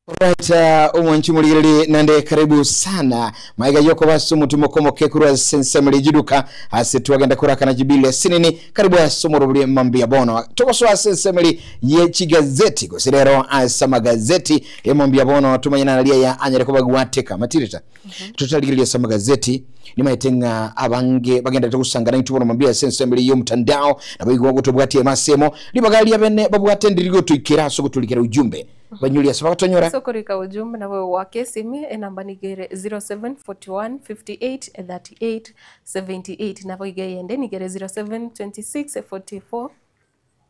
Right, umonchi muligirili nande karibu sana. Maiga yoko basu mutumoko kekuru sense mlijiduka asituagenda kuraka na jibile sinini karibu asumurubuli mambia bono. Toko swa sense mli yechi gazeti kusidero asama gazeti ya mambia bono tumanyina nalia ya anyare kubagwateka matirita. Tutaligirili asama gazeti ni maitenga abange bagenda tukusangana itubono mambia sense mli yomtandao na bayigo gutubwati masemo libagali ya bene babwate ndirigo tuikira so gutulikira ujumbe. Banyulia sababu tonyora sokorika ujumbe na wewe wake simi namba nigere 0741 58 38 78 na wewe yende nigere 0726 44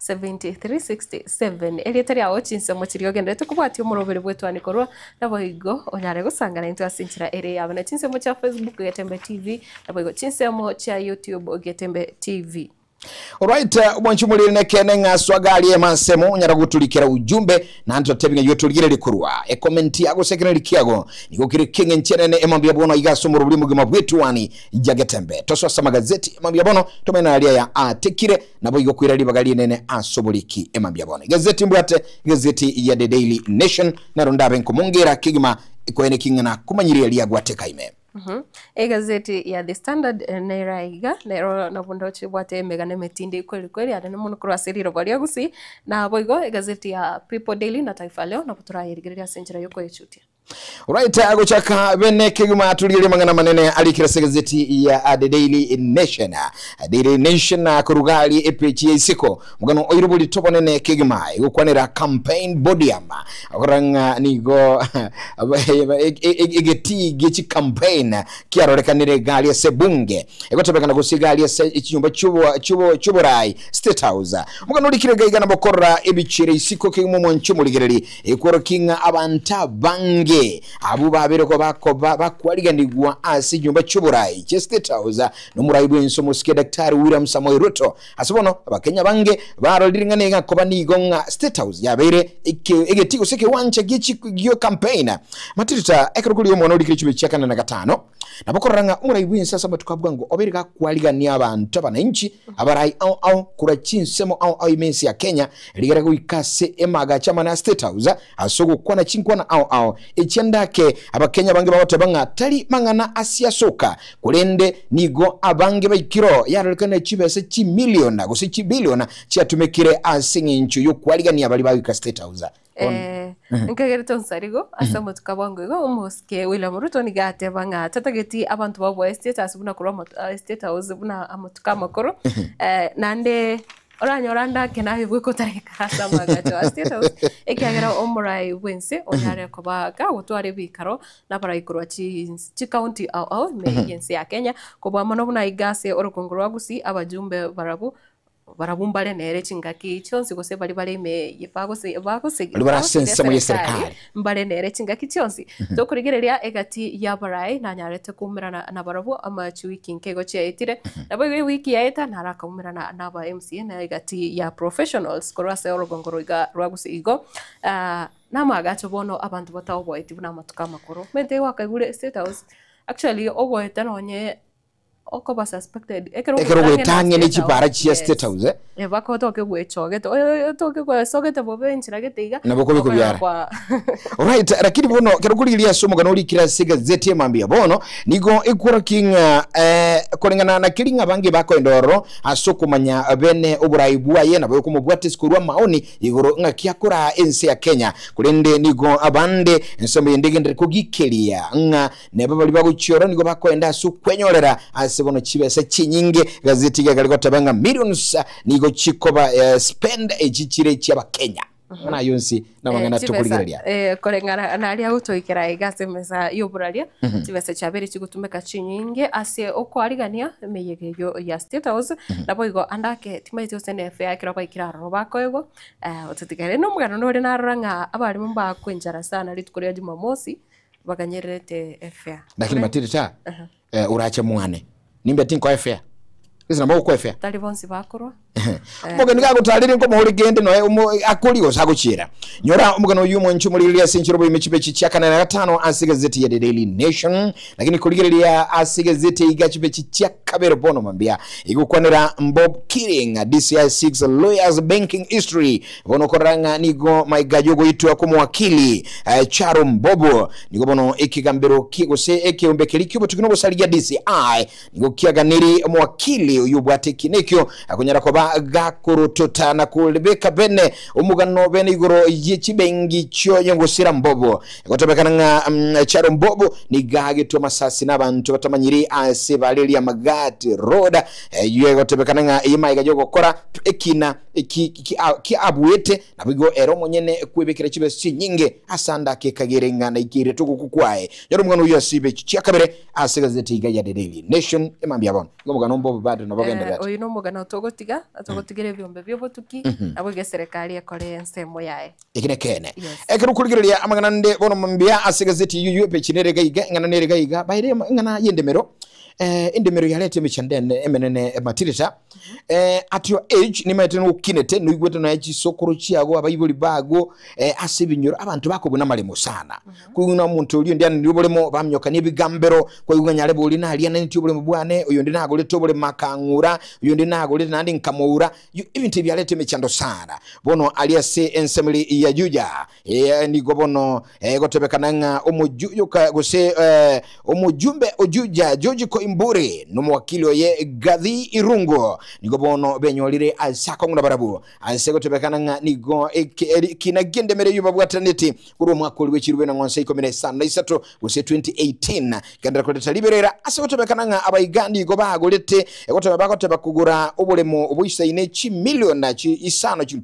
7367 elitari aho chinsemo chiriyo gende tukubati umurobere bwetu anikorwa na boigo onyare gusangana into asinchira ere yabana chinsemo cha Facebook Getembe TV na boigo chinsemo cha YouTube Getembe TV. Alright, mwanchumulire nekene ngaswagali emasemo nyara gutulikira ujumbe na anto tebinga yotuligire likurwa e comment yago sekene likiago niko kire kinge nchenene emambia bono igaso mu rubuli mugima bwetu wani Getembe toso sama gazeti emambia bono tomena alia ya atekire nabo igo kwira libagali nene asobuliki emambia bono gazeti mbwate gazeti ya The Daily Nation na rondabe nkomungira kigima ikwene kingana kumanyiria liya gwateka ime. Gazeti ya The Standard nairaiga nero nabundo chibwate megane metinde kweli adane muno kurasiriro bali gusi na boigo gazeti ya People Daily na Taifa Leo na putura yirigiria senjira yoko yechutia. Alright, agochaka bene kiguma tulire mangana manene alikira gazeti ya The Daily Nation. Daily Nation kurugali epechi isiko mugano oirubuli topo nene kiguma igukwanira campaign bodiama akoranga nigo egeti gichi campaign kiarorekanire gali ya sebunge egotobekana gusigali ya icyumba cyuburai State House mugano likire gaiga nabokora ebichire isiko kiguma monchumuligereri ekoro kinga abanta bange abu babireko bakwaliganirwa asi nyumba cy'uburai State House no murayibu ensomo ske Dr. William Samoei Ruto asibono abakenya bange barodiringane nga koba nigonga State House yabere egeti useke wancha giyo campaign matirita ekrokuli yo mono likiri cy'ubicakana na gatano nabokoranga umurayibu ensasa batukabwa ngo obereka kwaligania abantu abananchi abarai au kura chinsemo au imensi ya Kenya ligera kuikase emaga chama na State House asogo kwana chinkwana au ichendake abakenya bange bawote banga tali mangana Asia soka kulende nigo abange baikiro yarolekana chibese chi million gusi chi billion chatumekire asinginchu yo kwaligania bali ba State House. Nkagerito nsarigo asamo tukabwango go umuske William Ruto nigate banga tatageti abantu babo State House buna kuroma State House buna amutuka makoro nande oranda kenaye bwiko tareka asama gato State House ekagera omurai wense onyare kobaga utware bikaro na paraikuru chi county au meyense ya Kenya koba mano buna igase orokongorwa gusi abajumbe barabumbale nere chingaki chonsi gose bali me yipagose bagose barasensa mu serikali mbale nere chingaki chonsi to kurigereria egati ya barai na nyarete kumira na barabu ama wiki nkego cheitire na boy wiki yaeta na rakumira na ba MC na egati ya professionals korase orogongoro iga rwagusi igo na magacho bono abantu batawo boiti buna matuka makoro mete wakagure State House actually oboeta nonye okoba suspected ekero wetange ni chipara chia State House bako toke gwechoge toke kwa sogete bobe nchiragetiga naboko bikubyara. Alright, lakini bono kero kulilia somo ganoli kira gazeti mambia bono nigo ekura kinga kolengana na kilinga bange bako endoro asoko manya bene oburaibu aye na bako mubwate skurwa maoni igoro nga kiakura ense ya Kenya kulende nigo abande nsombe yendege ndere kugikelia nga ne babali bago chioro nigo bako enda su kwenyorera asibono chibese chinyinge gazeti galiko tabanga millions nigo chikoba spend echichire cyaba Kenya na yonsi na mangana tukuligeria kolengana na alia utoikira igase mesa yoburalia chibese chabere chigutumeka chinyinge ase okwarigania meyegeyo ya State House na boigo andake timaite usene FA kiraba ikiraro bakoyego otutigare no mugano no na ranga abari mumba kwenjara sana litukoria Jumamosi baganyerete FA lakini matirita uracha mwane nimbe tinko FA kisa nabo ko FA talibonsi bakoro Mugani gagutarire ngo muhuri gende no akuri osaguchira nyora umugano yumo nchumuliria sinchiro bwe michipe chichakana na 5 asigazeti ya The Daily Nation lakini kuligiria asigazeti igachipe chichakabero bono mambia igukwanira Bob Killing DCI 6 lawyers banking history bono koranga nigo maigajogo itu akumwakili Charo Mbobo nigo bono ikigambiro kigose ekiombe kilikyo tukino gusaligia DCI nigo kiaganiri mwakili uyubwate kinekyo akunyara ko gakurutota na kulibeka bene umugano bene igoro yichibengi cyo yongosira Mbobo gotobekana nga Charo Mbobo ni gageto masasi n'abantu batamanyiri ase balelia magati road yego gotobekana nga ima igajo gukora ekina ki abwete nabigo ero monyene kwebekera chibe sinyinge asanda ke kagerenga na ikire tukukwae yoro mugano uyo sibe cyakabere asigazeti igaya The Daily Nation emambya bono ngomugano Mbobo bado nabagenda bati oyo no mugano togotiga atogotigere byombe byobotuki abwe serikali yakore ensemo yae ikinekene ekero kuligiria amagana nde bono mambya asigazeti yuyu pechinere gaiga ngana nere gaiga bayire ngana yendemero indemero yalete michandene emenene matirita at your age ni mateno kinete no igwete na yachi sokoro chiago abayibuli bago asibinyoro abantu bakobuna malemo sana kuuna muntu uli ndiani ndibolemo bamyoka nibigambero kwa yuganya lebo uli na aliana ntibole mubwane uyo ndi nago letobole makangura uyo ndi nago leti nandi nkamura ibintu byalete michando sana bono aliase ensemble ya juja ni gobono gotebekana omujuyo ka gose omujumbe ojuja George Imbure no mwakili oye Gathi Irungo nigo bono benyolire asako nguna barabu asego tebekana nga nigo kinagende mere yuba bwataneti kuri mwakoli wechirwe na ngonse 13 gose 2018 kandira koleta liberera asego tebekana nga abayigandi go bagolete egoteba bakoteba kugura obulemo obuyisaine chi million na chi isano chi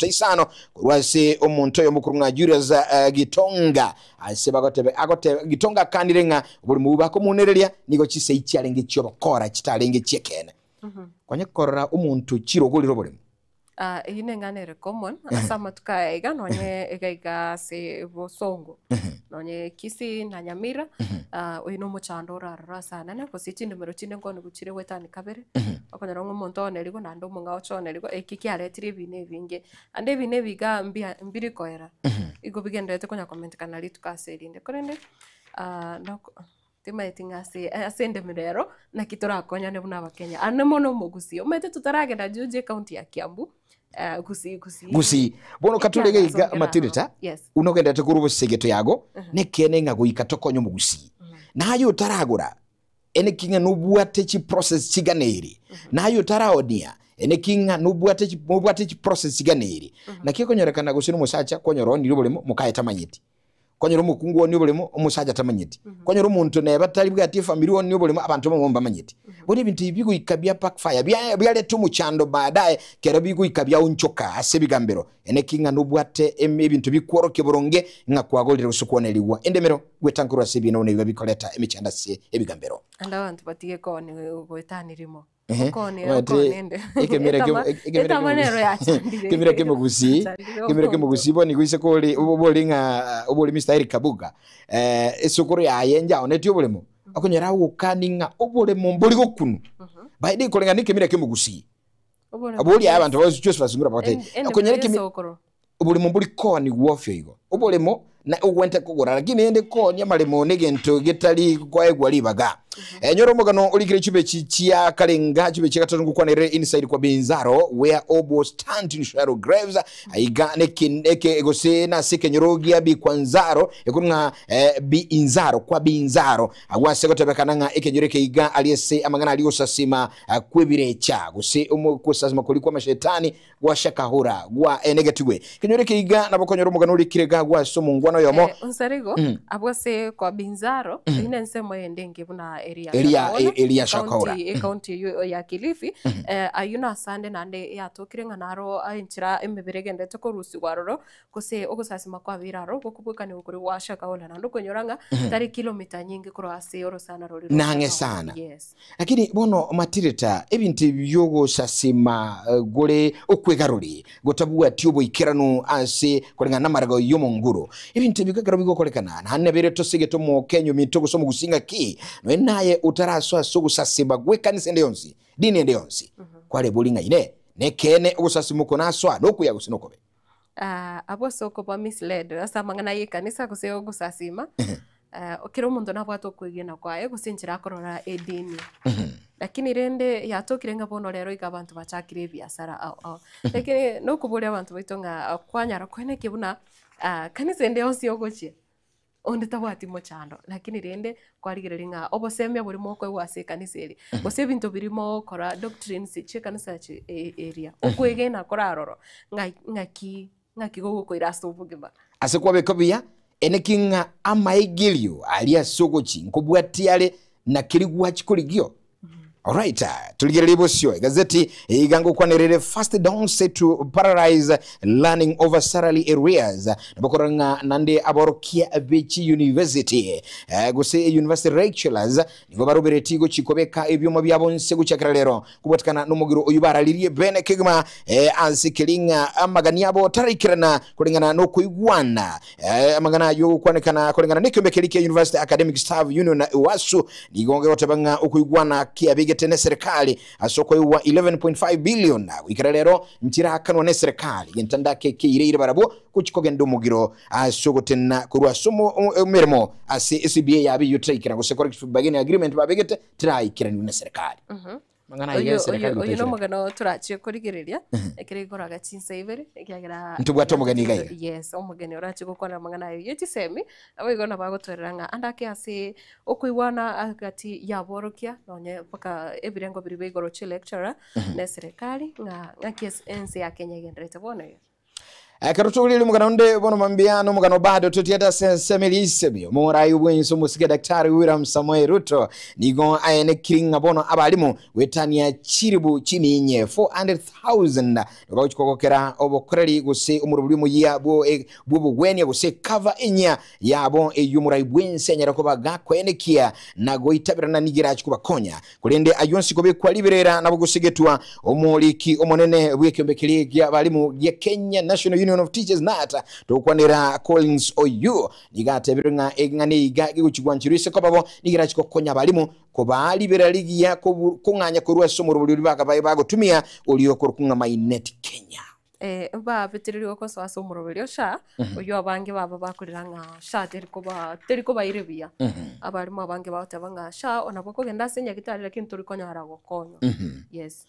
kurwase omuntu yo mukuru nga Julius Gitonga aseba gotebe agotebe Gitonga kandirenga obulemo bako munereria nigo chise icyalenge cyo bakora kitalenge cyekene kwanye korora umuntu kirogoliro bolemo ine nganere common asama tukaiga nonye egaiga se bosongo nonye kisi na Nyamira uino muchandora rasa nane positi numero chinde ngo nguchire wetani kabere akonyara ngo muntu oneligo nando munga ochoneligo ekiki aletiri bine binge ande bine biga mbiri koera igo bigendete konya comment kanali tukaserinde korende no tema etingase asende mirero na kitora konya ne buna bakenya anemono mugusi umete tutaragenda Juja county ya Kiambu gusi bono katulege iga matirita unogenda tekuru segeto yago nekene ngago ikatokonyo mugusi nayo taragura ene kinga nubwate chi process chiganeri nayo taraodia ene kinga nubwate chi process chiganeri nakikonyorekana gusino musacha konyoro ndi bolemo mukaye tamanyiti konyoro mukungu woni bolemo omusaja tamanyiti konyoro muntu ne batali bwati family woni bolemo abantu bomba manyiti boni bintu ibigo ikabya pack fire byale tu muchando baadaye kera bigo ikabya unchoka asebigambero ene kinga nubwate ebintu bikworoke boronge ngakwagolira usukoneliwa endemero gwetankuru asebino ne bikoleta emichanda se ebigambero anda abantu batige kone gwetanirimo Kemira kemugusi boni gwise kole obolinga oboli Mr. Eric Kabuga esokoro ya yenja oneti obolemo akonyera ukaninga obolemo mboli gokunu baide kolenga nikemira kemugusi oboli abantu bazo Joseph Singura bakate akonyera kemira obolemo mboli koni wofyo igo obolemo na uwente kugura lakini ende ko nyamalemo negento getali kwa egwalibaga nyoro mogano olikire chibe chichia kalenga chibe chikatongu kwa nere inside kwa Binzaro where obo stand in Shadow Graves aiga neke egose na sike nyorogia bi kwanzaro ekunga Binzaro kwa Binzaro agwase gotebekana nga ekenyoreke iga aliyese amangana aliyosasima kwebirecha gose umukosazima kulikwa mashetani washakahura gwa negative kenyoreke iga nabakonyoro mogano olikire ga gwa somungu yomo unsarigo abwase kwa Binzaro ine nsemo yendenge buna area shakora county ya Kilifi ayuna sande nande yatokirenga naro ainchira emeberege ko rusi waroro kose ogosasima kwa biraro kokubukane ukuri washakaola nando konyoranga tari kilomita nyingi kurwase orosana roli nange sana lakini bono matirita ebintu byogo sasima gole okwegaruri gotabuwa tiobo ikiranu ase kolenga namarago yomonguro ibintu bigagara bigokolekana hanebere tosegeto mu Kenya mitogo so mugusinga ki no naye utaraswa so gusasiba gwe kanise ndeyonsi dini ndeyonsi kwale bulinga ine nekene ubusasimuko naswa nokuya gusinokobe abo soko ba misled asa mangana yikanisa guseo gusasima okero mundu nabwato kwigina kwae gusinjira korora edini lakini rende yatokirenga bono rero igabantu bachakire biasara au lakini no kuburia abantu baitonga kwanyara kwene kibuna kanisa ende onsi ogochie onde tabwati mochando lakini rende kwarigerenga obosemya buri moko wase kanisa eri bose bintu birimo kora doctrines che kanisa che area okwegena koraroro ngaki gogo koirasto bugima ase kwabe kobia enekinga amaigilio alia sogochi nkobwatiale na kirigwa chikuligio. Alright, tuligerere bosyo gazeti igango kwanerere first down set to paralyze learning over salary areas nabakoranga nande aborokia bechi university gose university lecturers nigo baruberetigo chikobeka ebyoma byabonse guchakira lero kubatikana n'umugiro oyubaralirie bene kigma ansikilinga amagani abo tarikirana kulingana no kuigwana amagana yo kwanekana kulingana n'ikyombekeli University Academic Staff Union wasu nigonge otabanga okuigwana kiabige tene serikali asoko yuwa 11.5 billion ikaralero ntirakanwa ne serikali gentandake kiire barabo kuchikogenda umugiro asoko tena kurwa somo mermo ase SBA yabi yutraikira go security bagene agreement babegete traikira ne serikali mangana ya serikali oyo no magano turachiye kurigereria ekirikoraga chinsaveri ekiagira ntubwato mugani gaiga yes omugeni orachi gukora mangana yo yetisemi abigona bagotweranga andake ase okuiwana agati yaborokia nonye paka ebirengo biribe igoro chi lecturer ne serikali nga KSNC ya Kenya gendrete bono Karutuli mugano nde bono mambiano mugano bado tutiata semelisebyo morayi bwenso musike daktari William Samoei Ruto nigo ayene kiringa bono abalimu wetania chiribu chini nye 400,000 bako chikokokera obokoreri guse umurubuli mu yabo bwenya guse cover enya yabo eyumurayi bwense nyara ko bagako enekia nago itabirana nigira chikuba konya kulende ayonsi kobe kwaliberera nabo gusigetwa omuliki omonene bwekyembekeli ya abalimu ya Kenya National Union of Teachers nata tokwanira Collins Oyu nigate biringa engane igagi kuchigwanchirise ko babo nigira chiko konya balimu ko bali beraligia ko kunganya kurwa somo rubuli bagotumia uliyo kurkunga mainnet Kenya ba betiriro ko so umurobelyo sha uyo abange baba bakuriranga sha teriko bairebia abarimu abange batabanga sha onaboko genda senya kitali lakini turikonya haragokonyo yes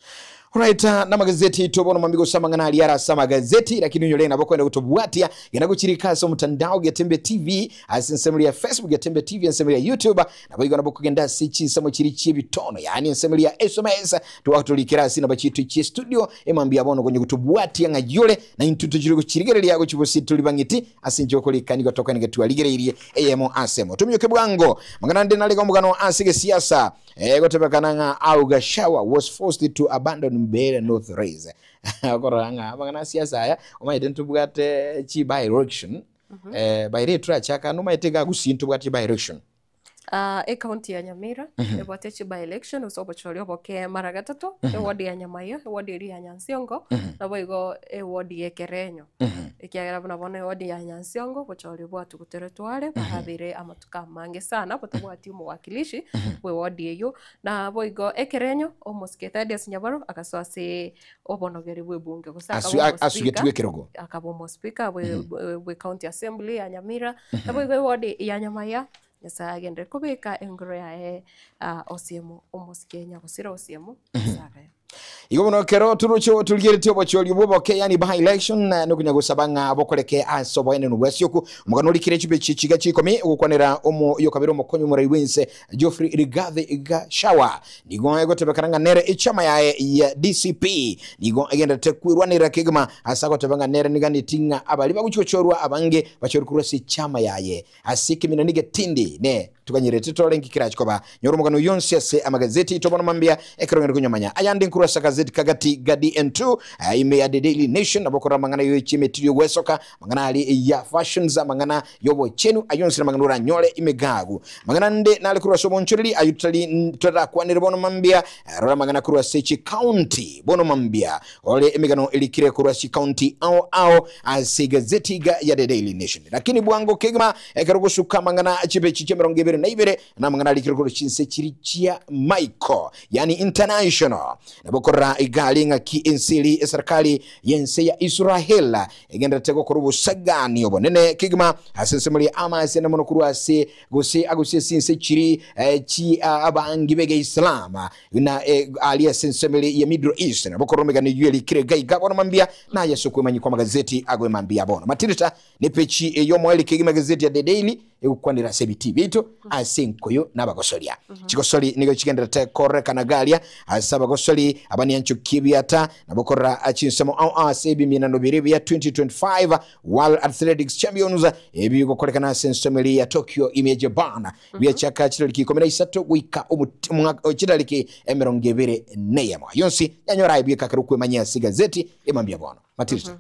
right na magazeti tobono mamigo samangana aliara sama gazeti lakini nyole nabokwenda kutobwatia yanaguchirika so mtandao getembe TV asinsemeli ya Facebook getembe TV asinsemeli ya YouTube naboigo naboko genda sichi samo chirichi bitono yani asinsemeli ya SMS tuwatulikira sina bachitu chi studio emambia bono kwenye kutobwatia ngajole na intutu jiri kuchirigere yago chibosito libangiti asinjo kolikani gotoka ngetu aligereirie emo asemo tumyoke bwango mangana nde nalega mugano asige siasa gotebekana Auga Shawa was forced to abandon Mbeere North Race akoranga mangana siasa aya omaidento bwate chi by election by retra chaka no maitega gusinto bwate by election county ya Nyamira ebwatechi by election usobochoryo boke mara gatatu wadi ya Nyamayo wadi iri ya Nyansiongo nabo igo wadi ya Kerenyo ikiagera buna wadi ya Nyansiongo bochoryo bwatu guteretware bahabire amatuka mange sana botobwati umwakilishi we wadi eyo na boigo Kerenyo omusketa dia Nyabaro akaswase obonogeri bwe bunge gusaka asugetwe kirogo akabomo speaker we county assembly ya Nyamira nabo igo wadi ya Nyamaya yasa agende kubika engoro yae osiemo omusikenya gusira osiemo saga Igono kero turucho tulgerete obocholi boboke yani by election no kunyagusabanga abokoleke asobo ene nubwesyoku mugano likire chibe chichiga chikomi ukwanera omo yokabero mokonyo muri wense Geoffrey Rigathi Gachagua nigo egotebekaranga nere ichama ya DCP nigo egenda tekwirwanira kigma asako tebanga nere nigandi tinga abali baguchochorwa abange bachorukura si chama yaye asikimina nige tindi ne tukanyirete tolengi kirachikoba nyoro mugano yonse se amagazeti tobona mambia ekerongera kunyamanya ayandi nkurasa gazeti kagati gadi N2 ime ya The Daily Nation abokora mangana yo chimetrio wesoka mangana ali ya fashions mangana yobo chenu ayonse mangana nyole imegagu mangana nde nali kurasa monchorili ayutali tora kwanire bono mambia rora mangana kurasa chi county bono mambia ole imegano ilikire kurasa county au asi gazeti ya The Daily Nation lakini bwango kigma ekerogosuka mangana chibe chichemerongebe na ibere na mangana likirikoro chinse chirichia Michael yani international nabokora na igali ng'aki ensili serikali yense ya Israel egenderete gukora ubusagani obonene kigima asensemuri amase na monokuru ase gose sinse chiri chi abangi bege Islam na ali sensemuri ya Middle East na bokoromega ni yeli kirega igabona mambia na yasokwe manyi kwa magazeti agwe mambia bona matirita ne pechi yo moeli kigima gazeti ya The Daily ekukwanira sebiti bitu asenkoyo nabagosolia chigosoli nigo chigendera te koreka nagalia asaba gosoli abani yanchu kibiata nabokora achinsemo sebi minano biribi ya 2025 World Athletics Champions ebigo koreka na sensomeli ya Tokyo Image Bana bya chaka chiraliki 13 wika chiraliki emerongevere neyama yonsi yanyora ibika karukwe manyasi gazeti emambia bona matirita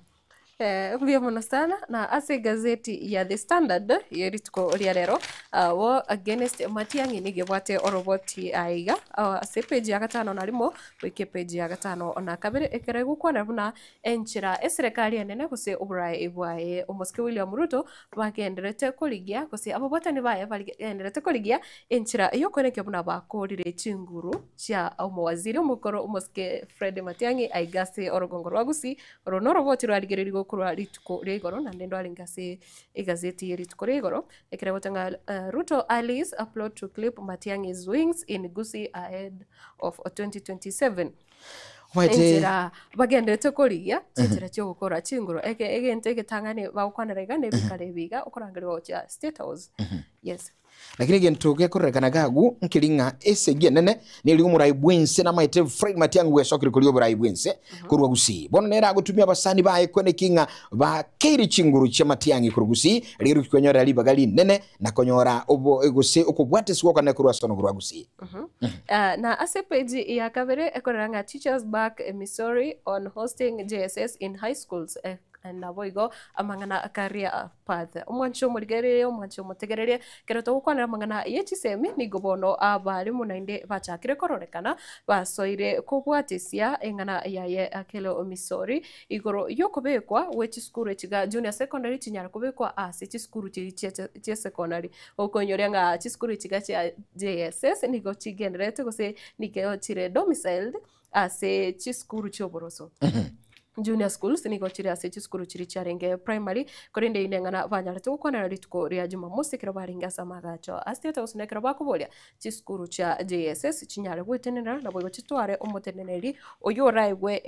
Vya mwana sana na ase gazeti ya The Standard yerituko liarero wo against Matiang'i nigebwate oroboti aiga ase page ya gatano na limo wiki page ya gatano na kabere ekeregu kwa nabuna enchira eserikali enene kuse Uburai ibwaye Omoske William Ruto bagenderete koligia kuse abobota ni baye bagenderete koligia enchira iyo koneke buna bakorire chinguru cha omwaziri omukoro Omoske Fred Matiang'i aigase orogongoro wagusi ronoroboti rwarigererigo kurwa rituko regoro na ndendo alingase egazeti yerituko regoro ekerebotanga Ruto allies upload to clip Matiang'i's wings in Gusii ahead of 2027 Enjira bagendete koriya chinjira cyo gukora chinguro egente getangane bakwanarega nebikare biga ukorangirwa cha State House yes lakini gento gekorrekana gagu nkilinga esege nene nili umurai bwense na maite Fred Matiang'i wesokiri kuli umurai bwense kurwa Gusii bono nera gutumia basani bae kwene kinga ba keiri chinguru cha Matiang'i kurwa Gusii liru konyora libagali nene na konyora obo Gusii ukubwate siwo kana kurwa sono kurwa Gusii na ase page ya kabere ekoranga teachers back Missouri on hosting JSS in high schools na boigo amangana career path omwancho muligerere omwancho mutegerere keroto gukwanira amangana yechisemi nigobono abali munainde bachakire kororekana basoire kubwatisia engana yaye akelo Missouri igoro yokobekwa wechi school echiga junior secondary chinyara kubekwa ase chi school chi secondary okonyoria nga chi school echiga cha JSS nigo chigenderete gose nikeo chire domiciled ase chi school choboroso junior schools niko chiri ase chiskuru chiri charenge primary korinde inengana banyarete gukwana rituko ria Jumamosi kira baringa samagacho State House nekira bakubolia chiskuru cha JSS chinyare gwetenera na boyo chitware omoteneneri oyo raigwe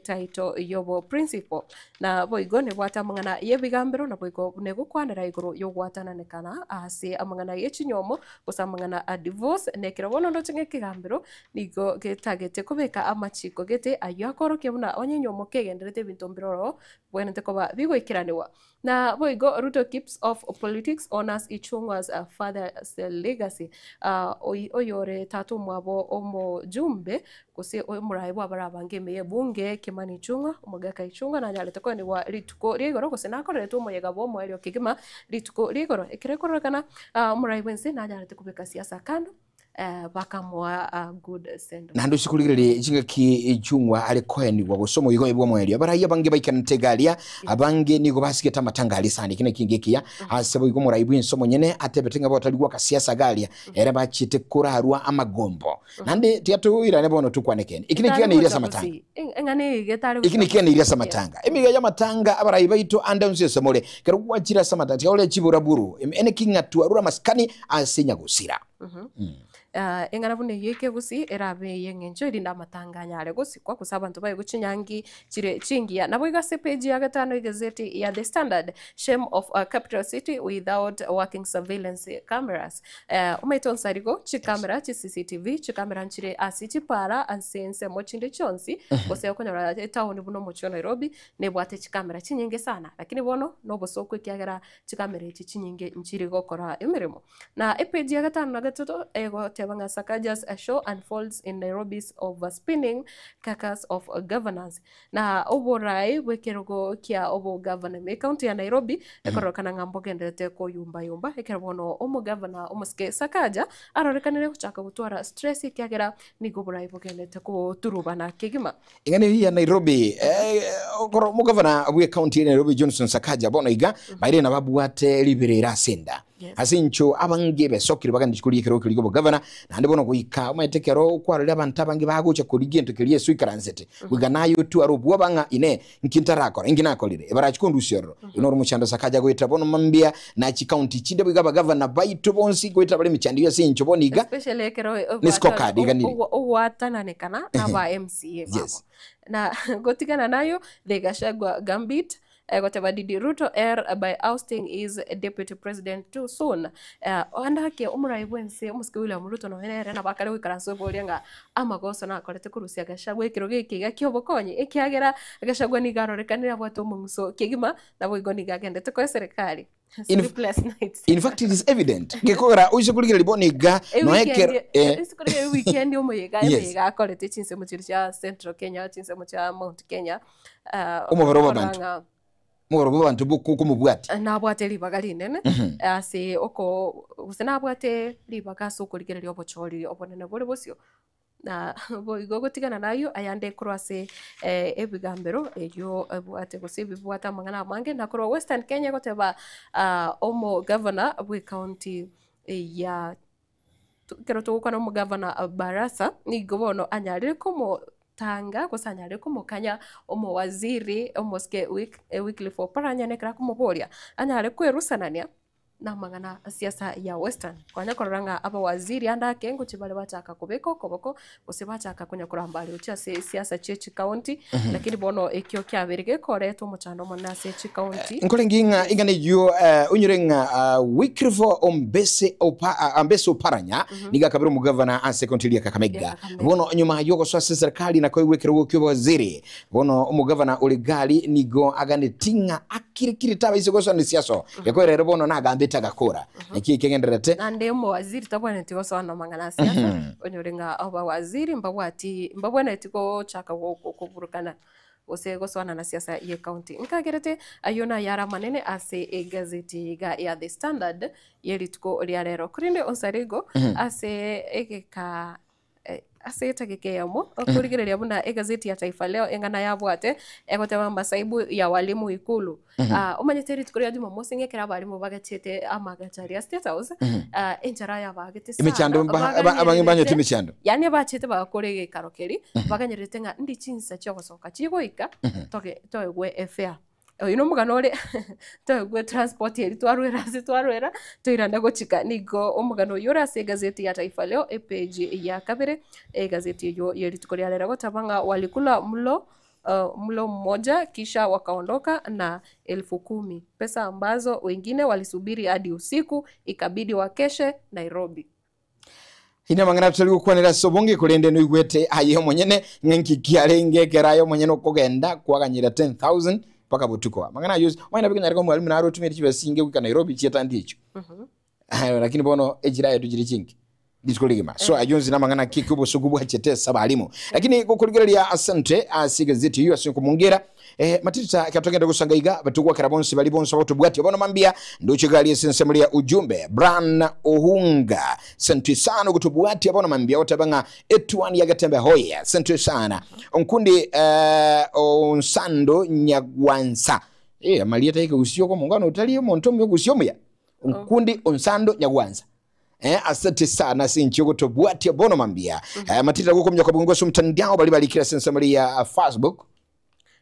title yobo principal na boigo ne bwata mangana yebigambero na boigo ne gukwanira iguru yo gwatana nekana ase amangana yechinyomo gusamangana a divorce nekira bono ndo chinge kigambero nigo getagete kubeka amachiko gete ayakoro kebuna onyenyomo kegenderete bintu mbiroro bwenete koba bigoikiraniwa na boigo Ruto keeps off politics honors Ichung'wa's father's legacy oyore tatu mwabo omo jumbe kuse omurai bwa barabangemeye bunge Kimani Ichung'wa omugaka Ichung'wa na nyalete ko ni wa rituko rigoro kuse nakorere tu moyega bo mwelio kigima rituko rigoro ekirekorokana murai wense na nyalete kubeka siasa kando bakamwa a good send na ndo sikulirire jinga ki Ichung'wa alikoeni wa bosomo yigo ibwa mweli abaraye bange bayikantegalia abange nigo basiketa matangali sani kine kingekia asebo yigo murayibu insomo nyene atebetenga botaligwa ka siasa galia era bachite kurarwa amagombo nande tiatu irane bono tukwanekeni ikine kigane iria samatanga engane getari ikine kigane iria samatanga emiga ya matanga abaraye bayito anda unse somole kero kwachira samatati ole chibura buru ene kingatu arura maskani asenya gusira engana bune yeke gusi erabe yengenjo irinda matanganya ale gusi kwa kusabantu baye guchinyangi chire chingia nabo igase page ya gatano igazeti ya The Standard shame of a capital city without working surveillance cameras umaiton sarigo chi camera chi CCTV chi camera nchire asiti para ansense mochinde chonsi bose yakonyora town buno mocho Nairobi ne bwate chi camera chinyinge sana lakini bono no bosoko kyagera chi camera chi chinyinge nchire gokora emirimo na page ya gatano na gatoto ego tebanga Sakaja's show unfolds in Nairobi's overspinning carcass of governance na oborai wekerogo kia obo governor me county ya Nairobi ekorokana ngambo gendete ko yumba ekerobono omo governor Omoske Sakaja arorekanire kuchaka gutwara stress kyagera nigo borai bogendete ko turubana kigima ingane ya Nairobi okoro mo governor we county ya Nairobi Johnson Sakaja bono iga baire na babuate liberera senda asincho abangibe sokiri bagandikuri kero kiri go governor nande bono guika umetekero kwaro abantu abangi bagucha kuri gento kiri yesu ikaransete wiganayo tu arubu banga ine nkintarakora inginakolire ebarachikondu usyoro inoru muchanda sakaja goita bono mambia na chi county chinde bigaba governor baitu bonsi goita bale michandi yasincho boniga especially kero niskoka diganiri uwatana nekana na ba MCA babo na gotigana nayo the Gachagua gambit whatever Didi Ruto by ousting is deputy president too soon andake umurai wense umuske William Ruto no henere na bakare wikaranso borianga amagoso na akorete kurusia Gachagua ikiro giki gakiobokonye ikiagera Gachagua ni garorekanira bwato mungso kigima na boigo ni gagendete ko serikali. In fact, it is evident. Gekora ushikulikira liboniga no ekero isikore weekend umuyiga akorete chinse mu cha Central Kenya chinse mu cha Mount Kenya umubaro w'abantu mugoroba abantu buko mubwati nabwate libaga linene ase oko usenabwate libaga sokulikira lyobochori obonene bole bosio na boigo gotigana nayo ayande croise ebigambero elyo bwate gosibi bwata mangana mange na kro Western Kenya goteba omo governor we county ya kero to kwa no governor Barasa ni gobono anyalire komo tanga kusanyale kumukanya omo waziri omoske weekly for paranya nekra kumoboria anyale kwerusanania na mangana siasa ya Western kwanya koranga aba waziri andake ngo chibale bataka kubeko koboko usibachaka kunya kurambali ucha siasa chechi county lakini bono ekyo kyabirige koreto muchando mona chechi county nkole nginga ingane yo unyurenga weekly for ambese oparanya niga kabiro mu governor ase county ya Kakamega bono nyuma yoko so serikali na koi weekly wo kyo waziri bono mu governor uligali nigo agane tinga akirikiri taba isogoso ni siasa yakorere bono na gambe tagakora iki kegenderete nande mu waziri tabwane tiko sona mangana siasa onyorenga aba waziri mbabwana tiko chaka kuburukana osego sona na siasa ye county nkagerete ayona yara manene ase egazeti ya The Standard yelitiko liarero kurinde onsarigo ase egeka aseta gekeyamo okurigereria buna egazeti ya Taifa Leo engana yabwate egoteba masaibu ya walimu ikulu umanyeteri tukuria juma mosinge kera balimu bagachete amagachari State House enjara ya bagete sa imichando abangibanyo timichando yani bachete bakorege karokeri baganyerete nga ndi chinsa cyo gosoka chigoika toegwe FA ino muganore toegwe transport yeri twarwera toiranda gochika nigo omugano yora se gazeti ya Taifa Leo page ya kabere gazeti yo yeri tukolia lera gotabanga walikula mlo mmoja kisha wakaondoka na 10,000 pesa ambazo wengine walisubiri hadi usiku ikabidi wakeshe Nairobi. Ina mangana tutali kwanira sobonge kulende no igwete ayo monyene ngenki kiarenge kerayo monyene okogenda kwaganyira 10,000 paka butuko mangana use wina biganya riko mwalimu na rotumiri chibasinge wika Nairobi chieta ndicho lakini bono ejira yetu jiri chingi discoligima so ajonzi na mangana kikubo sugubu hachete sabalimo lakini kukuligeria asante asigazeti yu asinko mungera matita katogenda gusangaiga batugwa karabonsi balibonso batubwati bono mambia ndochigali esensemulia ujumbe Bran Ohunga senti sana gutubwati bono mambia otabanga etwani yagatembe hoya senti sana onkundi onsando nyagwansa amalieta ike usioko mungano utaliyo montomi gusyomuya onkundi onsando nyagwansa asante sana sinchoko tobwati bono mambia matita gukomnya kwa bungoso mtandao bali kila sensamali ya Facebook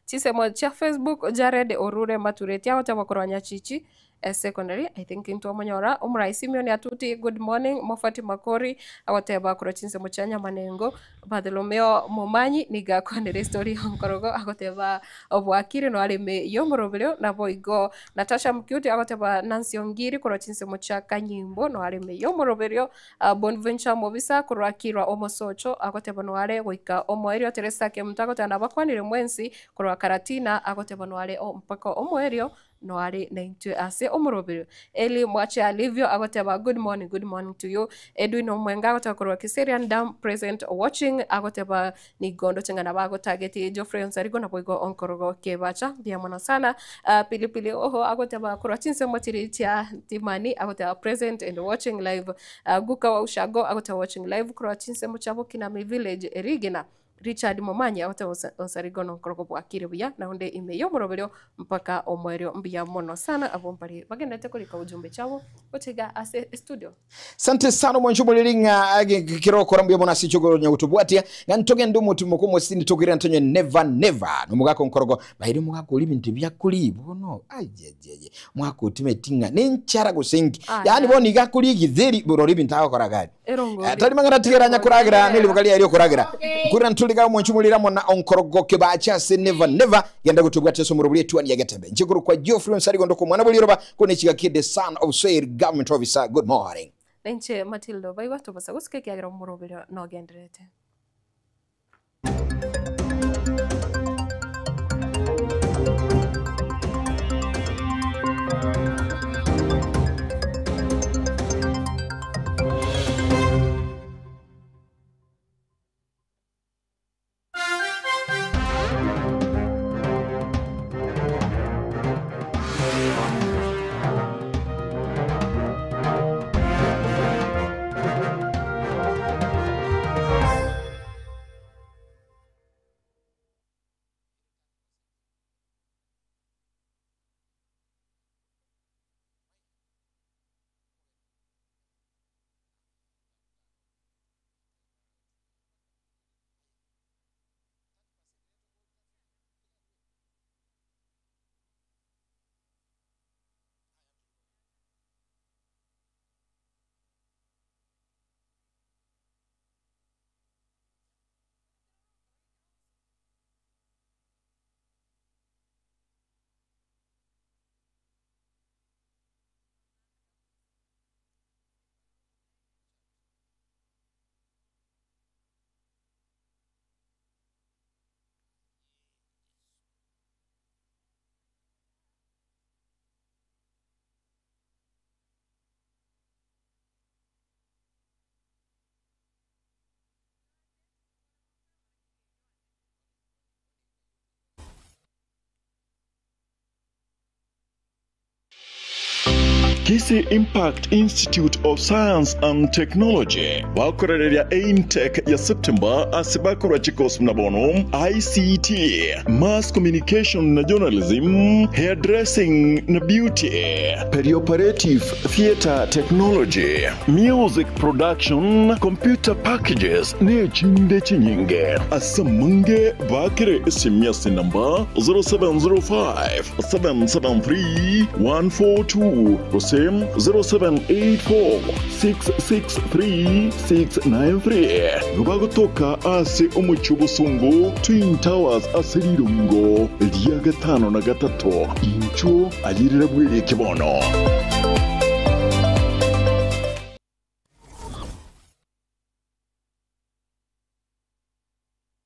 chisemo cha Facebook Jared Orure Matureti awatabakoronya chichi secondary I think into amanyora umraisi mioni atuti good morning Mofati Makori awateba kurochinse muchanya manengo Bartholomeo Momanyi niga kwanere story honkorogo akoteba obwakire no aleme yomorobeleo na boigo Natasha Mkiuti akoteba Nancy Ongiri kurochinse muchaka nyimbo no aleme yomorobeleo Bonventure Mobisa kurakirwa omosocho akoteba no ale goika omoerio Teresa Kemutako tana bakwanire mwensi kurwa Karatina akoteba no ale mpaka omoerio no ari naintu ase omorobero eli mwache alivyo agoteba good morning to you Edwin Omwenga agoteba Kiserian Dam present watching agoteba ni gondo chengana bago target Geoffrey Onsarigo na boigo onkorogo kebacha diamona sana pilipili oho agoteba kurwa chinse motiri tia timani agoteba present and watching live Guka wa Ushago agoteba watching live kurwa chinse muchabo Kinami village Erigena Richard Momanya ote onsarigo no koroko bwakire buya na onde imeyo murobero mpaka omwerio mbia mono sana abombari bagendete kulika ujumbe chabo otega ase studio. Sante sana mwanjumuliringa kirokora mbia mona sichogoro nyagutubwatia ngantoge ndumu tumuko sindi tokira ntonye never numugako nkorogo bahiri mugako libintu byakuli bono ajejeje mwako timetinga nenchara gusengi yani boni gakuli githeri borori bintaho koragari tali mangana tigeranya kuragira nili bugali yari kuragira kura ntuliga mwanjumulira mona onkorogo kebacha se never yenda gutubwatia so murobuli tuani yagetembe nchikuru kwa Geoffrey Nsarigo ndoko mwana buliroba kone chigakide son of Sir government officer. Good morning. Nenche Matildo baiwa tubasa guske kyagira murobero no genderete. Kisii Impact Institute of Science and Technology bakorereria AIMTech ya September asibakora chikos mnabono ICT, Mass Communication na Journalism, Hairdressing na Beauty, Perioperative Theatre Technology, Music Production, Computer Packages ne chinde chinyinge asamange bakire SMS number 0705 773 142 0784-663-693 nubagotoka ase umuchubusungu Twin Towers asirirungo liya gatano na gatatu incho alirira bwiri kibono.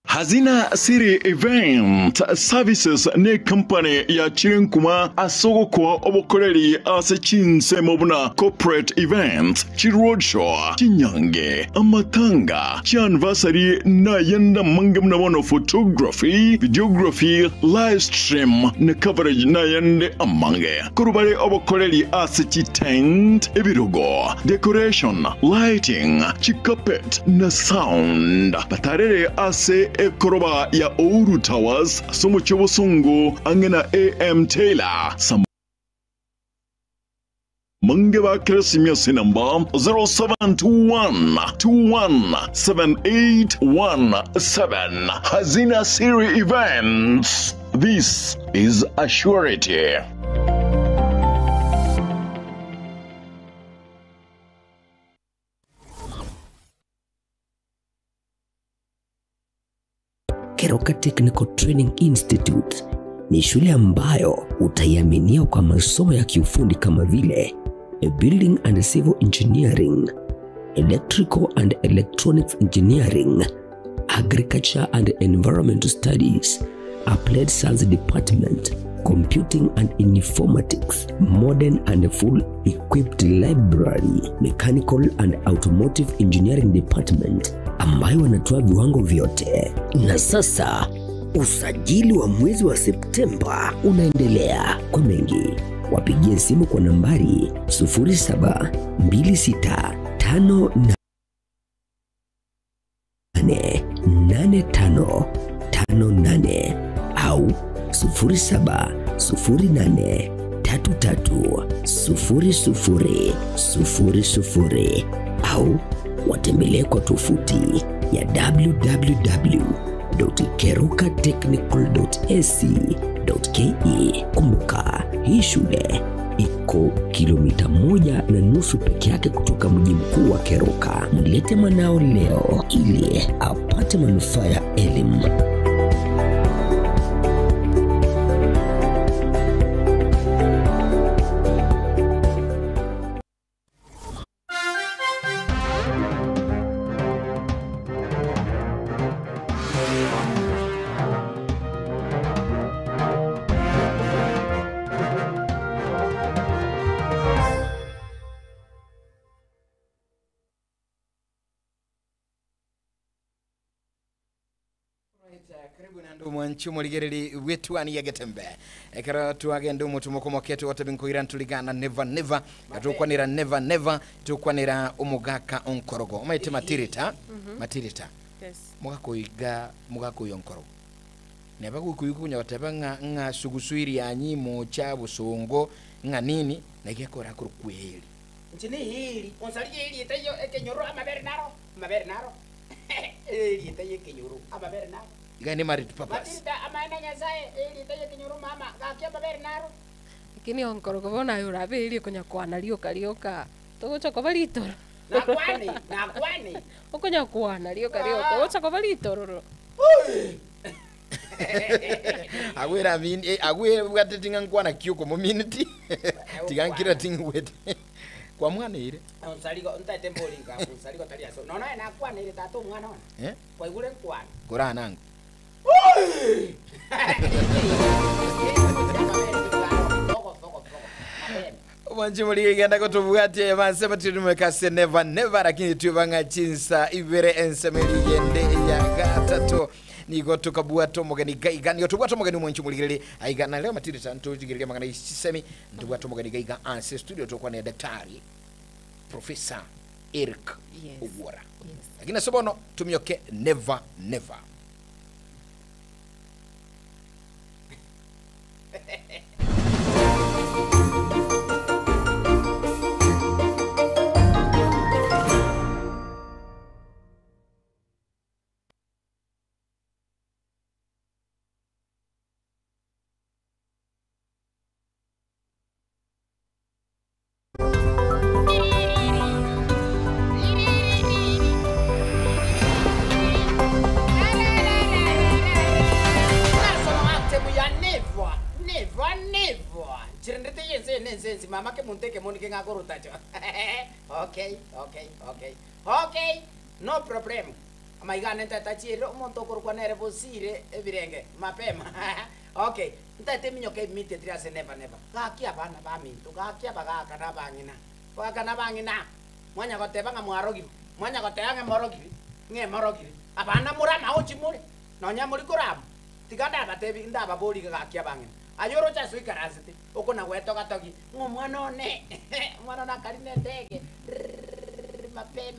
Hazina City Event Services ne company ya Chirinkuma asogo kwa obokoreri ase chinse mobuna corporate events chiroadshow chinyange amatanga chianniversary na yenda mangamna mono photography videography live stream ne coverage na yende amange kurubare obokoreri ase chi tent ebirogo decoration lighting chi carpet na sound batarere ase Koroba ya Ouru Towers Somuchobosungu angena AM Taylor Mangeba Kresimia number 0721-217817 Hazina City Events. This is a surety. Keroka Technical Training Institute ni shule ambayo utaiaminia kwa masomo ya kiufundi kama vile Building and Civil Engineering, Electrical and Electronics Engineering, Agriculture and Environmental Studies, Applied Science Department, Computing and Informatics, Modern and Full Equipped Library, Mechanical and Automotive Engineering Department, ambayo wanatoa viwango vyote. Na sasa usajili wa mwezi wa Septemba unaendelea. Kwa mengi wapigie simu kwa nambari 07265885 au 0708330000 au watembelee kwa tovuti ya www.kerukatechnical.ac.ke. Kumbuka, hii shule iko kilomita 1.5 peke yake kutoka mji mkuu wa Keruka. Mlete mwanao leo ili apate manufaa ya elimu. Karibu na ndumu nchumu ligereli wetu ani yagetembe ekara tuage ndumu tumukomoketu wote binkuiran tuligana never never gatukwanira never never tukwanira umugaka onkorogo umaite matirita matirita Yes. mugako yonkorogo neba kuyikunya bateba nga sugusuiri anyi mo cha busongo nga nini nagekora kurukweli Nchini hili onsalie hili itayo ekenyoro amabernaro hili itayo ekenyoro amabernaro gani marit papas matilda amaina nyazae hili itayo ekenyoro mama gakia amabernaro Lakini onkorogo bona yura beli kunya kwana lioka togocha kwa balitoro na kwani okunya kwana lioka ocha kwa balitoro agwera mini agwera bwatetinga nkwana kyuko mu minute tigankira tingwete kwa mwana ile onsaligo ntate mbolinga onsaligo talia so no na kwani ile tatu mwana kwa igule kwani kora nangu Wanjimuli genda kutubwate bansema tudumekase never never lakini tubanga chinsa ibere ensemeli yende ya gatatu nigo tukabwato mogani gaiga nigo tubwato mogani mwanchu muligele aiga na leo matiri santo jigirige magana isemi tubwato mogani gaiga anse studio tukwa ne daktari Professor Eric Owora. Lakini sobono tumyoke never never. Nzenzi mama ke munteke monike ngakoro tacho. Okay. No problem. Amaigane tatachiro umuntu okorwa nere bosire ebirenge mapema. Okay. Ntate minyoke mite triase never. Gakia bana ba mintu, gakia baga kana bangina. Baga kana bangina. Mwanya goteba nga mwarogi. Mwanya goteba nga morogi. Nge morogi. Abana murama ochi mure. Nonya muri koram. Tiganda batebi ndaba boli gakia bangina. Ayoro cha sui karazite okona weto gatogi mwana one mwana na karine ndege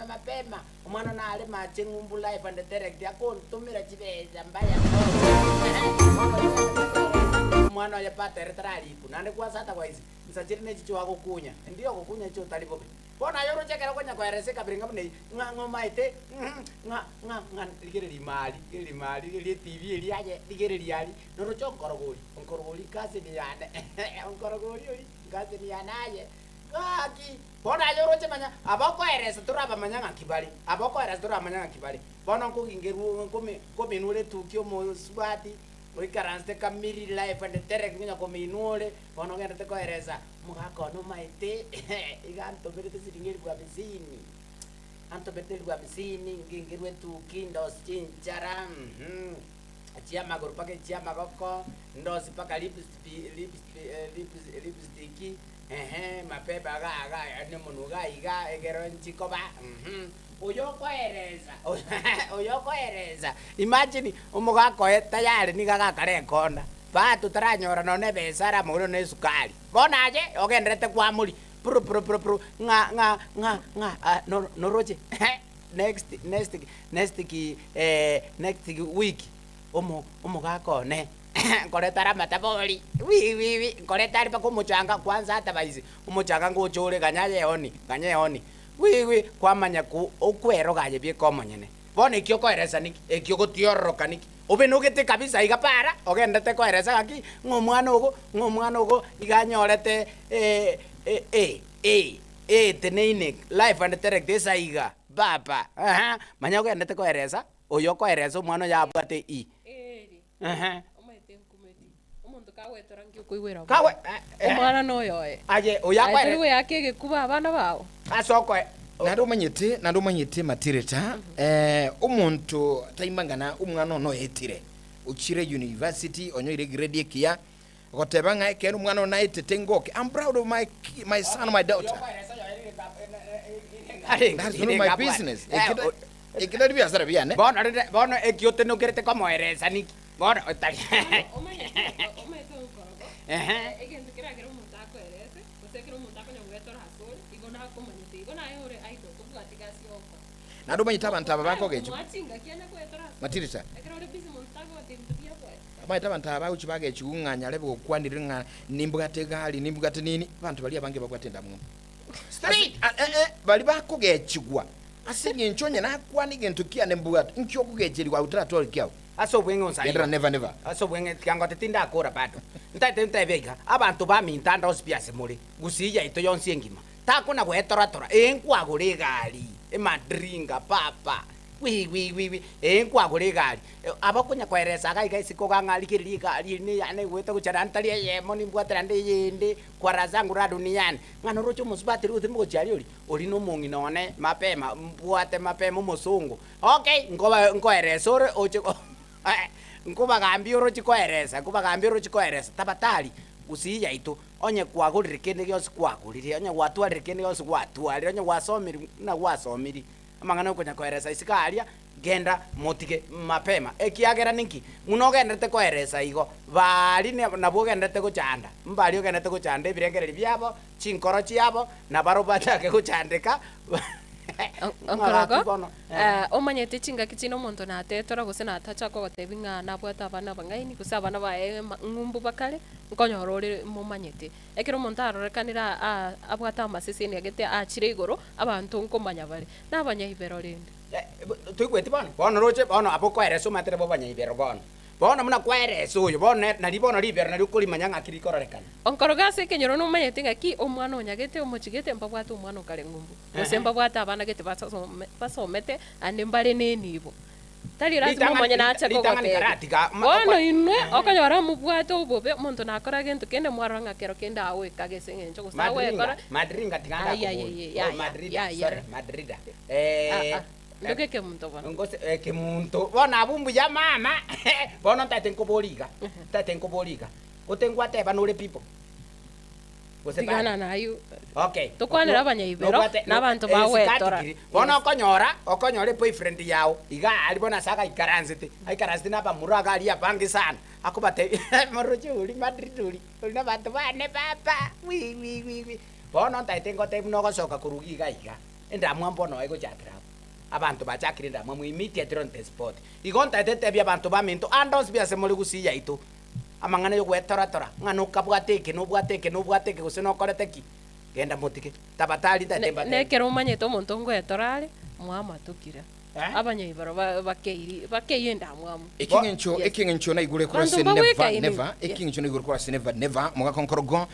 mapema mwana na ale machengu life and direct yakon tumira chibeza mbaya mwana ya pata retrali kunande kwa sata kwa hizi nsajirine chicho wako kunya ndio kukunya chicho talibo bona ayoro cha kera konya kwa reseka biringa mne ngomaite nga ligere limali ligere TV liaje ligere liali no Onkorogoli kazi ni yana onkorogoli kazi ni yanaye kaki bona yoro chemanya abako eresa turaba manyanga kibali bona ko ingeru kome nule tukio mo swati oikaranste kamiri life and terek nya ko minule bona ngende te ko eresa mugako no maite iganto berete siringeri kwa bizini anto betel kwa bizini ngingerwe tukindo chinchara Chiama gorpake chiama goko ndosi paka lipstick mapepa aga ane munuga iga egero nchikoba uyoko ereza imagine umugako tayari nigaga kare konda batu taranyora none besara muno ne sukari bona aje ogendrete kwa muri pro nga no roje next week omo gako ne nkoreta ramata bori wi nkoreta ari pako muchanga kwanza hata baizi umuchanga ngochore ganyayeoni wi kwamanya ku okwero gaje bie komonyene bone kyo koeresa niki ekyo gotioroka niki obenogete kabisa igapara ogendete koeresa gaki ngomwana ogo iganyorete teneine life and direct esaiga baba manya ogendete koeresa oyo koeresa omwana yabwate kawe omwana noyoe aye oyakwere yake gikuba abana bao asoko narumanyite matireta umuntu taimangana umwana no yetire uchire university onyoire grade ekia gotebanga ekero umwana na itete ngoke. I'm proud of my son, my daughter. That's none of my business. Ekira bia sara bia ne bono ekiote no kerete como eres ani bono otari egento kiragera umuntu akwerese gusekera umuntu akonya gwetora hasuri igona hakomanyite igona ayore aiko kubwatiga sioko narumanyite abantu aba bakogecho mwachinga kiana gwetora matirita ekero uri busy umuntu agote mbiya bwe amaita abantu aba uchi bagechunganya lebo kwandiringa nimbugate gali nimbugate nini abantu bali abange bakwatenda mu street bali bakogechigwa asinye nchonye nakwani gento kia nembugate nkyo kugecherwa utratol kyao aso bwenge onsai never aso bwenge tiango tetinda akora bado ntate vega abantu ba mintanda ospiase muri gusiya ito yonsi engima takona gwetoratora enkwagure gali emadringa papa wi enkwagure gali abakunya kweresa ga isiko gangalikiri gali ni yane gweta kuchara ntali yemo ni mbwatira ndiyende kwarazangu ra duniani ngano rocho musbati ruthi mugochari uri no mungi none mapema mbwate mapema musungu okay ngoeresa ore oche nkuba gambiro chikoeresa tabatali gusiya ito onye kwagurire kende gyose kwagurire onye gwatwarire kende gyose gwatwarire onye gwasomiri na gwasomiri amangana kunya koeresa isikaria genda motige mapema ekiagera ninki munogendete koeresa igo bali nabo gendete kuchanda mbali ogendete kuchanda ibirengereri byabo chinkoro chiabo na baro bachake kuchandika onkorogo omanyete chinga kichino omonto natetora gose natacha kogotebinga nabwata abana bangaini gose abana bae ng'umbu bakare nkonyora ore momanyete ekero omonto arorekanira abwata amaseseni agete achire igoro abantu nkomanya bare nabanyahibero rende tuigwete bono roche bono abo kwereso matere bo banyahibero bono muna kwereso oyo bono nari bono libero nari ukulimanya ng'akiri kororekana onkoroga ase kenyoro nomanyete ng'aki omwana onyagete omochigete mbabwata omwana okare ng'umbu gose mbabwata abana gete basomete ande mbare nenibo tari lazima omanye nacha kogoteba bono inwe okonyora mubwate obobe omonto nakora gento kende mwaro ng'akero kende aweka gese ng'encho gose awekora madringa tiganda madrida ndoke ke muntu bono ngose ke muntu bona abumbu ya mama bona tate nkoboliga otengwate banole people tigana nayo okay tokwanera abanyaibero nabantu bawetora bona okonyora boyfriend yao iga ali bona saka ikaranzite naba muraga ali abangi sana akubate maruchuli madriduli na bantu bane papa wi bona tate ngote mnogosoka kurugiga iga enda mwambono ego chakra abantu bachakire ndamwe mu immediate on the spot igonta tetebya abantu baminto andos byase muri gusiya ito amangana yo gwetoratora ngano kabwateke no bwateke gose no koreteki genda mutike tabatali tatemba nekero manyeto monto ngwetorare mwamatukira abanyaibaro bakeiri ndamwamu ekingencho na igure kwa never ekingencho na igure kwa never muga konkorogo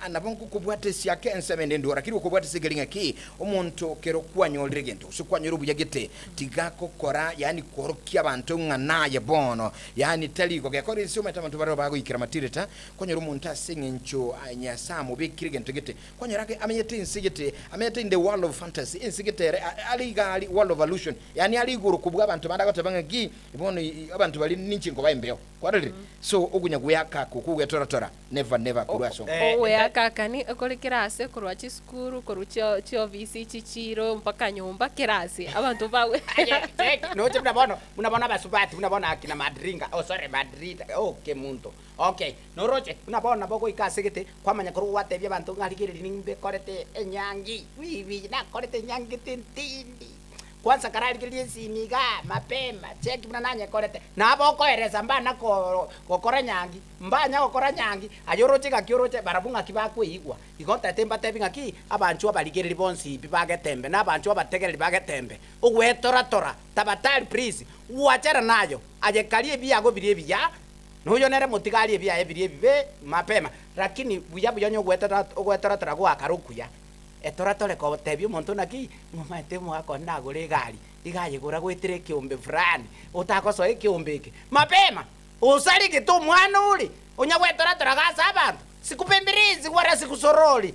anabonku kubwate siake ensebende ndo rakiri kubwate sigelinga ki omonto kero kwanyolire gento usikwanyoro buyagete tigako kora yani korokia abantu nganaye bono yani taliko gekore soma tabantu baro bago ikira matireta kwanyoro monta singencho anyasa mu bikire gento gete kwanyorake amenyete insigete amenyete in the world of fantasy insigete ali world of illusion yani ali guru kubwa abantu bandagote bangagi ibono abantu bali nichingo baimbeyo kwarire so ogunya guyaka kukugetora never kurwaso oyakakani okorekera ase kurwa chiskuru kurucho chiovisi chichiro mpaka nyumba kerasi abantu bawe no chimna muna basubati muna akina madringa Madrid okay muntu okay no roche muna boko ikasegete kwamanya kuru watebya abantu ngalikiri nimbe korete enyangi wi na korete nyangi tintindi kwanza karalikilie simiga mapema cheki mna nanye korete na abo koereza mbana kokora nyangi mbanya kokora nyangi ayoroche kakioroche barabunga kibakwe igwa igonta temba tebinga ki abanchu abaligeri bonsi bibagetembe na abanchu abategeri bagetembe ugwetora tora tabatali please uachara nayo ajekalie biago birie biya nuyo nere mutigari biya birie bibe mapema lakini buya buya nyo gwetera tora gwa karukuya etora tole ko tebio muntu naki mumaite mwako nagure gari igaye gura gwetire kiumbe fulani utakoso ikiumbe iki mapema usali kitu mwana uli unya gwetora tora gasa abantu sikupembirizi wala sikusoroli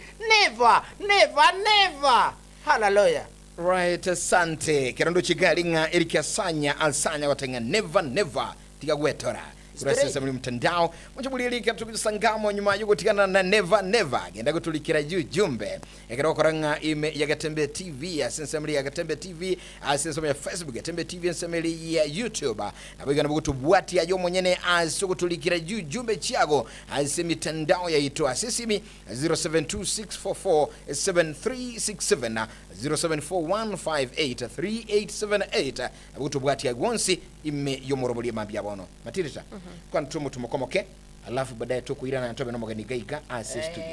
never hallelujah. Right, asante kirondo chigali nga Erika Sanya alsanya watenga never tiga gwetora kurasa muri mtandao mujubulirika tukisangamo nyuma yuko tikana na never genda gutulikira jumbe ekero koranga ime yagatembe TV asensemeli yagatembe TV asensome ya Facebook yatembe TV asensemeli ya YouTube abigana bugutubwati ayo monyene asukutulikira jumbe chiago asemitandao ya itoa sisimi 0726447367 0741583878 abugutubwati agonsi ime yomoroboli mabya bono matirita kwa ntumu tumukomoke alafu baadaye tukuirana na tobe no mogeni gaika assist studio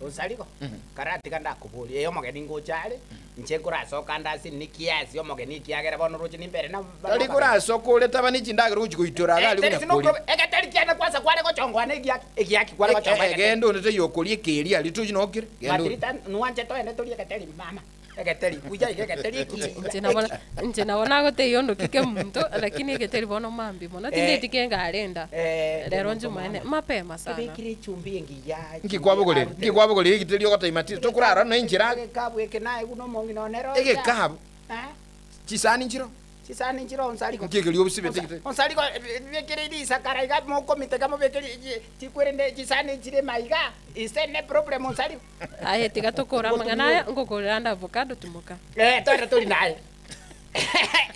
usaliko karati kanda kubuli eyo mogeni ngochale nchekura soka ndasi nikiasi yo mogeni kiagera bono ruchi nimbere na tali kura soko leta bani chindaga ruchi kuitora gali kunya kuli ekatali kiana kwanza kwale ko chongwana egiaki kwale ko chongwana gendo nete yokolie keri ali tuji nokire gendo matrita nuanje to ende tuli ekatali mama ekatali kuja ekatali nje naona gote yondo kike muntu lakini ekatali bono mambi mona tinde tikenga alenda lero njuma mapema sana bikiri chumbi ngiya ngikwabo gole ekitali yokota imatiri tokurara no injira kabwe kenaye kuno mongi no nero ege kabu chisani njiro onsaliko ngeke liyo bisibete onsaliko bekere di sakara iga moko mitega mo bekere tikwerende chisani chire maiga isene problem onsaliko aye tiga tokora mangana ngokoranda avocado tumuka tora tuli naye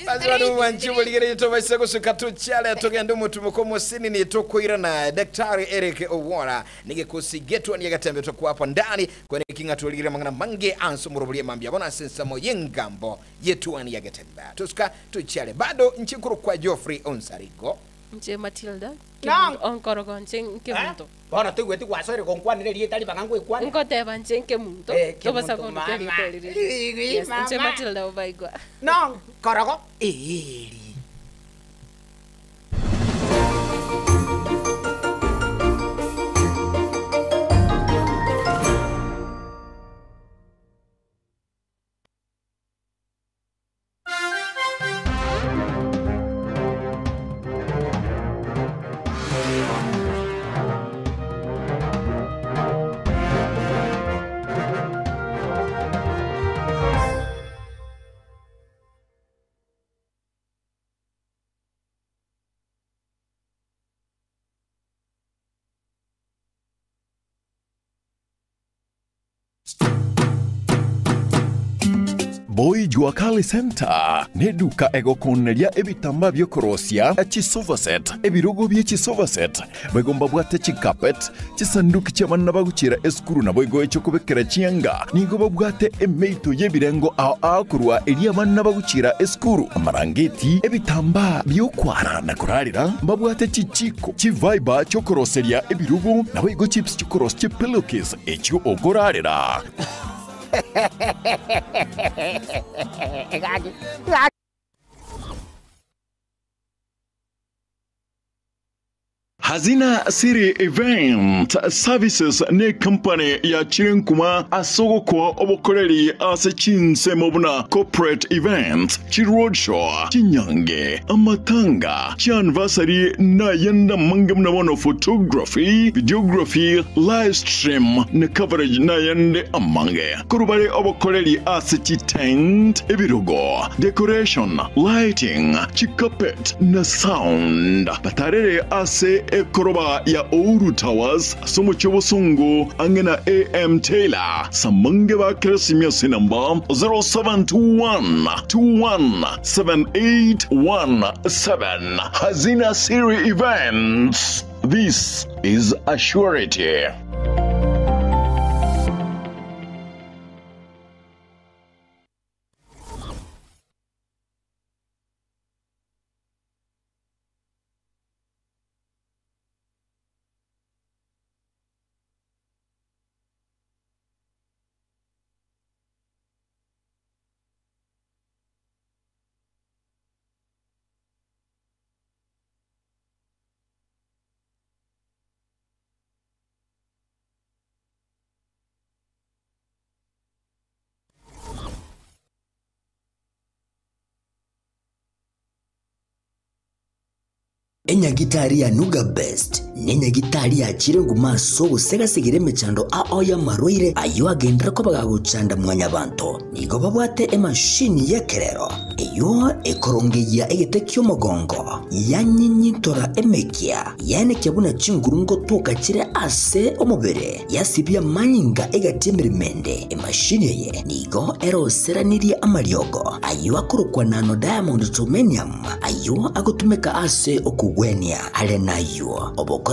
Bazwanu wanchu buligere to basego sukatu chale togenda mutumuko musini ni tokoira na Daktari Eric Owora nige kusigetwa ni gatembe to kwa hapo ndani kwenye kinga tuligere mangana mange anso murobulie mambia bona sensa mo yengambo yetu ani gatembe tuska tuchale bado nchikuru kwa Geoffrey Onsarigo nche Matilda onkorogo nche muntu bona tugweti kwasore konkwanire lietali bangango ekwani ngoteba nche nke muntu to basa ko nkelitolire nche Matilda obaigwa no korogo eri Boy Jua Kali Center neduka egokoneria ebitamba byokorosia chisovaset ebirogo bye chisovaset begomba bwate chikapet chisanduki chamanna baguchira eskuru na boygo echo kubekera chianga nigo babwate emeito yebirengo akurwa elia manna baguchira eskuru amarangeti ebitamba byokwara na kurarira babwate chichiko chiviber chokoroseria ebirogo na boygo chips chokoros chipillowcase echo ogorarira Hazina Siri Event Services ne company ya Chirenkuma asogoko obokoreri asechinse mobuna corporate event chiroadshow chinyange amatanga chianniversary na yenda mangamna mono photography videography live stream ne coverage na yende amange kurubare obokoreri asechi tent ebirogo decoration lighting chikapet na sound batarere ase ekoroba ya Ouru Towers somo chobosungu angena AM Taylor samange ba kresimia sinamba 0721217817 Hazina Siri Events. This is a surety. Enyagitari ya Nuga Best nenyagitari ya chirengu maso gusega sigire mechando aoya marwaire ayo agendera ko bagagucanda mwanya bantu nigo babwate emashini yekerero iyo ekorongeya egetekyo mugongo yanyinyitora emekia yane kyabuna chingurungo toka kire ase omubere yasibya manyinga egatimiremende emashini ye nigo eroseraniri amaryogo ayo akurukwa nano diamond titanium ayo agutumeka ase okugwenia ale nayo obokoreri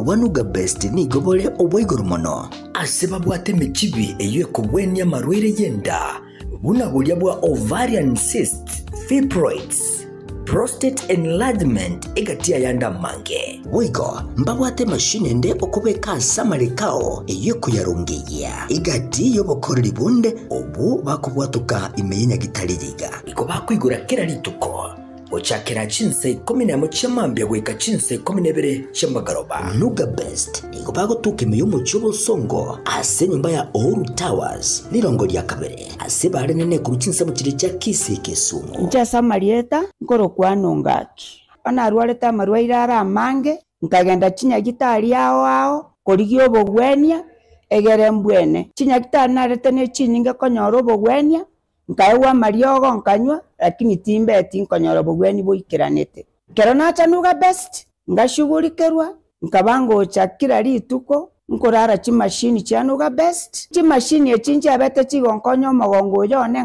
wa Nuga Best nigo bole obwiguru mono ase babwate mechibi eyo ekugwenia marwaire yenda buna bulya bwa ovarian cyst, fibroids, prostate enlargement egatia yanda mange wigo mbabwate mashine nde okubeka samarikao eyo kuyarungeya egati yobokoreri bunde obu bakubwatuka imenya gitaliga iko bakwigura kera lituko ochakera chinse 11 chamambya gweka chinse 12 chamagaroba Nuga Best iko bagotuka imiyo muchubo songo ase nyumba ya Oru Towers lirongo lya kabere ase bare nene ku chinse mu kire cya Kisi Kisumu nja samarieta ngoro kwanongaki ana arwareta marwaira ara mange nkagenda chinya gitari yao korigyo bogwenia egere mbwene chinya gitari narete ne chininga konyoro bogwenia nkaiwa mariogo nkanywa lakini timbe tinkonyoro bogweni boikiranete kero nacha Nuga Best ngashugulikerwa nkabango chakira lituko nkorara chimashini cha Nuga Best chimashini echinje abete chigonkonyo mogongo yone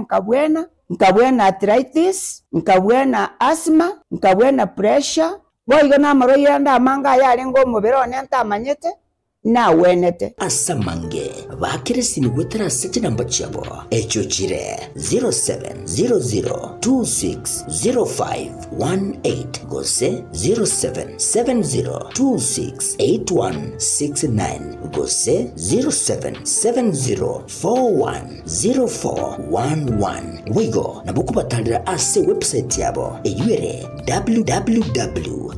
nkabwena arthritis nkabwena asthma nkabwena pressure boigo na maroira ndamanga yale ngo mubirone ntamanyete na wenete asamange bakirisi nigwetera sete namba chabo echo chire 0700260518 gose 0770268169 gose 0770410411 wigo nabukubatalira ase website yabo eyuere www